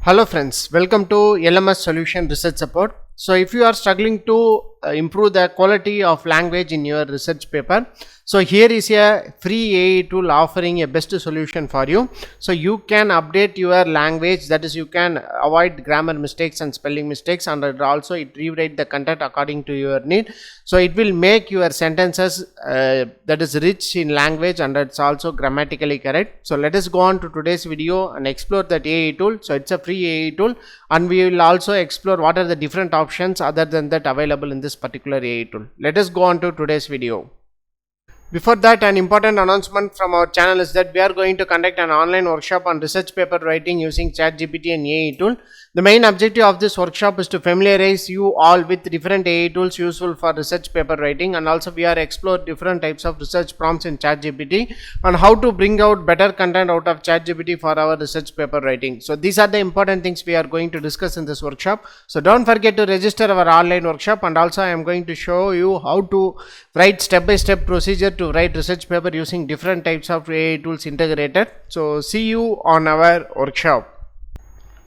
Hello friends, welcome to LMS Solution Research Support. So if you are struggling to improve the quality of language in your research paper, so here is a free AI tool offering a best solution for you. So you can update your language, that is you can avoid grammar mistakes and spelling mistakes, and also it rewrite the content according to your need. So it will make your sentences that is rich in language and it's also grammatically correct. So let us go on to today's video and explore that AI tool. So it's a free AI tool and we will also explore what are the different options other than that available in this particular AI tool. Let us go on to today's video. Before that, an important announcement from our channel is that we are going to conduct an online workshop on research paper writing using ChatGPT and AI tool. The main objective of this workshop is to familiarize you all with different AI tools useful for research paper writing, and also we are explore different types of research prompts in ChatGPT and how to bring out better content out of ChatGPT for our research paper writing. So these are the important things we are going to discuss in this workshop. So don't forget to register our online workshop, and also I am going to show you how to write step-by-step procedure to write research paper using different types of AI tools integrated. So see you on our workshop.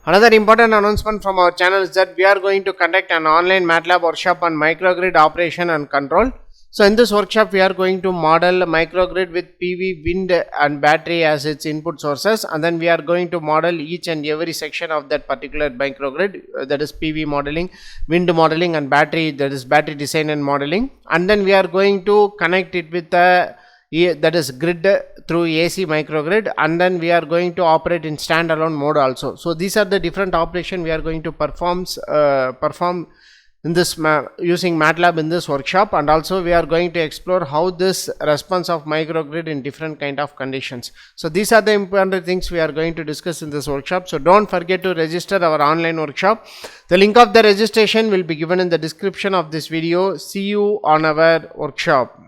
Another important announcement from our channel is that we are going to conduct an online MATLAB workshop on microgrid operation and control. So in this workshop we are going to model microgrid with PV, wind and battery as its input sources, and then we are going to model each and every section of that particular microgrid, that is PV modeling, wind modeling and battery, that is battery design and modeling, and then we are going to connect it with the that is grid through AC microgrid, and then we are going to operate in standalone mode also. So these are the different operation we are going to perform in this using MATLAB in this workshop, and also we are going to explore how this response of microgrid in different kind of conditions. So these are the important things we are going to discuss in this workshop. So don't forget to register our online workshop. The link of the registration will be given in the description of this video. See you on our workshop.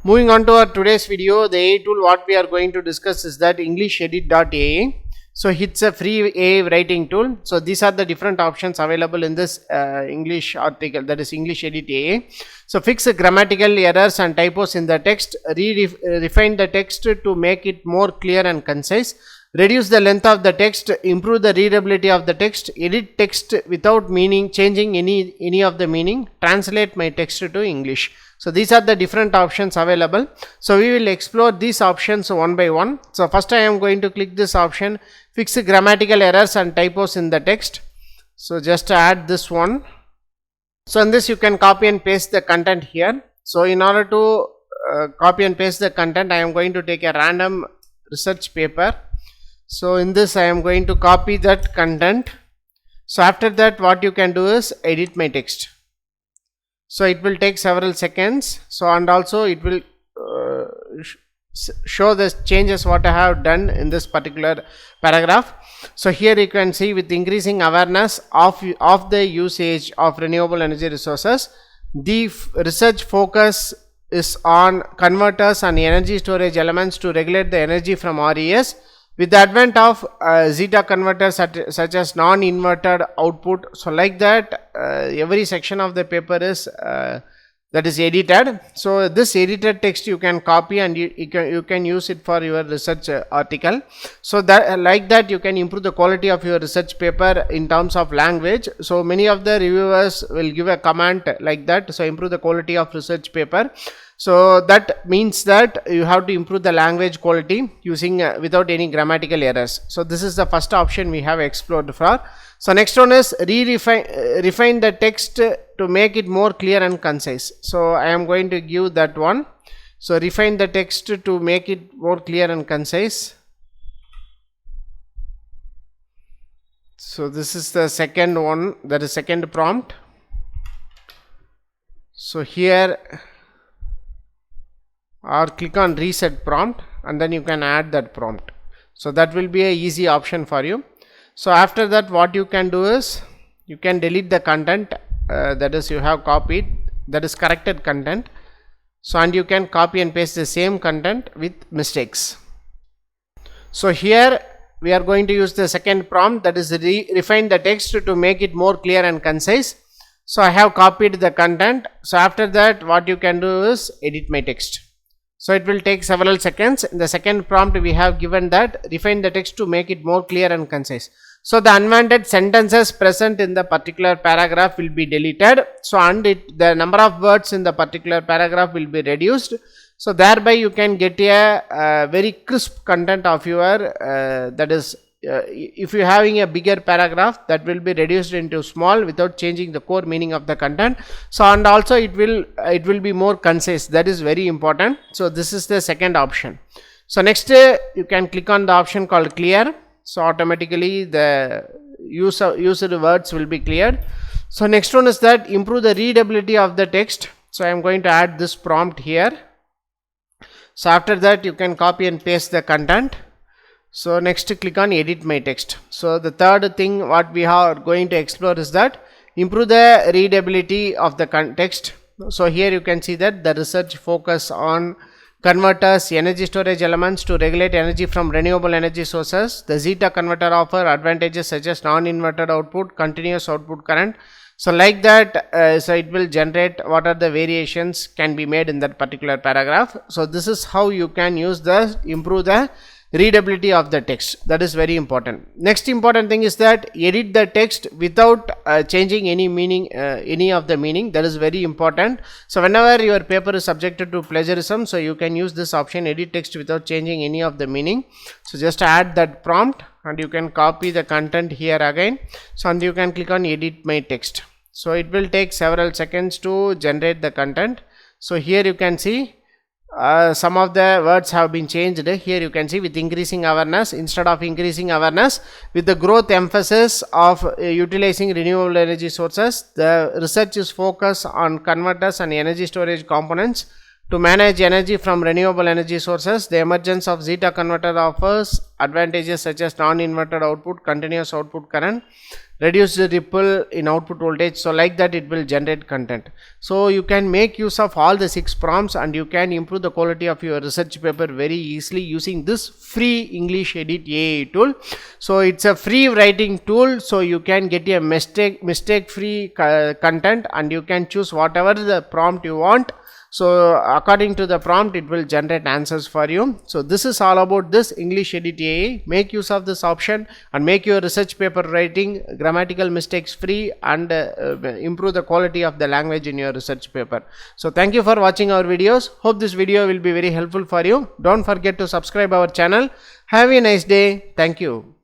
Moving on to our today's video, the AI tool what we are going to discuss is that Englishedit AI. So it's a free AI writing tool. So these are the different options available in this English article, that is Englishedit AI. So fix grammatical errors and typos in the text, refine the text to make it more clear and concise, reduce the length of the text, improve the readability of the text, edit text without changing any of the meaning, translate my text to English. So these are the different options available. So we will explore these options one by one. So first I am going to click this option, fix grammatical errors and typos in the text. So just add this one. So in this you can copy and paste the content here. So in order to copy and paste the content, I am going to take a random research paper. So in this I am going to copy that content. So after that what you can do is edit my text. So it will take several seconds. So and also it will show the changes what I have done in this particular paragraph. So here you can see, with increasing awareness of the usage of renewable energy resources, the research focus is on converters and energy storage elements to regulate the energy from RES. With the advent of zeta converters such as non-inverted output, so like that every section of the paper is that is edited. So this edited text you can copy and you can use it for your research article. So that like that you can improve the quality of your research paper in terms of language. So many of the reviewers will give a comment like that. So improve the quality of research paper. So that means that you have to improve the language quality using without any grammatical errors. So this is the first option we have explored for. So next one is refine the text to make it more clear and concise. So I am going to give that one. So refine the text to make it more clear and concise. So this is the second one, that is second prompt. So here, or click on reset prompt and then you can add that prompt. So that will be a easy option for you. So after that what you can do is you can delete the content that is you have copied, that is corrected content. So and you can copy and paste the same content with mistakes. So here we are going to use the second prompt, that is refine the text to make it more clear and concise. So I have copied the content. So after that what you can do is edit my text. So it will take several seconds. In the second prompt we have given that refine the text to make it more clear and concise. So the unwanted sentences present in the particular paragraph will be deleted. So and the number of words in the particular paragraph will be reduced. So thereby you can get a very crisp content of your that is if you are having a bigger paragraph, that will be reduced into small without changing the core meaning of the content. So and also it will be more concise. That is very important. So this is the second option. So next you can click on the option called clear. So automatically the used words will be cleared. So next one is that improve the readability of the text. So I am going to add this prompt here. So after that you can copy and paste the content. So next click on edit my text. So the third thing what we are going to explore is that improve the readability of the text. So here you can see that the research focus on converters, energy storage elements to regulate energy from renewable energy sources. The zeta converter offer advantages such as non-inverted output, continuous output current. So like that, so it will generate what are the variations can be made in that particular paragraph. So this is how you can use the improve the readability of the text. That is very important. Next important thing is that edit the text without changing any meaning, any of the meaning. That is very important. So whenever your paper is subjected to plagiarism, so you can use this option, edit text without changing any of the meaning. So just add that prompt and you can copy the content here again. So and you can click on edit my text. So it will take several seconds to generate the content. So here you can see some of the words have been changed. Here you can see with increasing awareness, instead of increasing awareness, with the growth emphasis of utilizing renewable energy sources, the research is focused on converters and energy storage components to manage energy from renewable energy sources. The emergence of zeta converter offers advantages such as non-inverted output, continuous output current, reduce the ripple in output voltage. So like that it will generate content. So you can make use of all the 6 prompts and you can improve the quality of your research paper very easily using this free Englishedit AI tool. So it's a free writing tool, so you can get a mistake free content and you can choose whatever the prompt you want. So according to the prompt it will generate answers for you. So this is all about this Englishedit AI. Make use of this option and make your research paper writing grammatical mistakes free and improve the quality of the language in your research paper. So thank you for watching our videos. Hope this video will be very helpful for you. Don't forget to subscribe our channel. Have a nice day. Thank you.